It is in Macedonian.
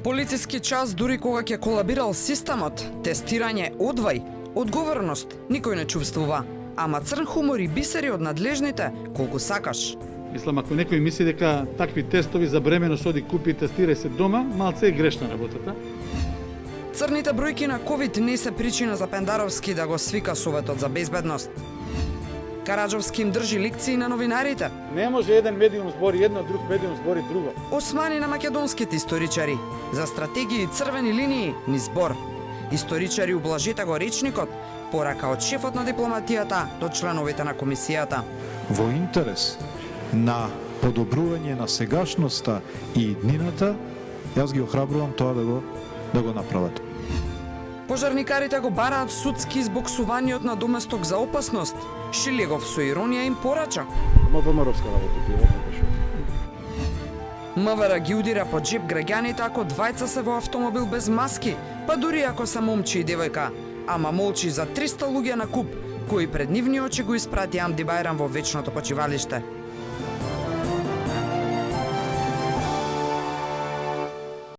Полициски час дури кога ќе колабирал системот, тестирање одвај, одговорност никој не чувствува. Ама црн хумор и бисери од надлежните колку сакаш. Мислам, ако некој мисли дека такви тестови за бременост оди купи и тестирај се дома, малце е грешна работата. Црните бројки на ковид не се причина за Пендаровски да го свика Советот за безбедност. Караджовски им држи лекции на новинарите. Не може еден медиум збори едно, друг медиум збори друго. Османи на македонските историчари. За стратегии и црвени линии ни збор. Историчари ублажите го речникот, порака од шефот на дипломатијата до членовите на комисијата. Во интерес на подобрување на сегашноста и иднината, јас ги охрабрувам тоа да го направат. Пожарникарите го бараат судски избоксувањето на доместок за опасност. Шилегов со иронија им порача. МВМ-овска работа ти е МВР ги удира по джеп граѓаните ако двајца се во автомобил без маски, па дури ако се момче и девојка. Ама молчи за 300 луѓе на куп, кои пред нивни очи го испрати Амди Бајрам во вечното почивалиште.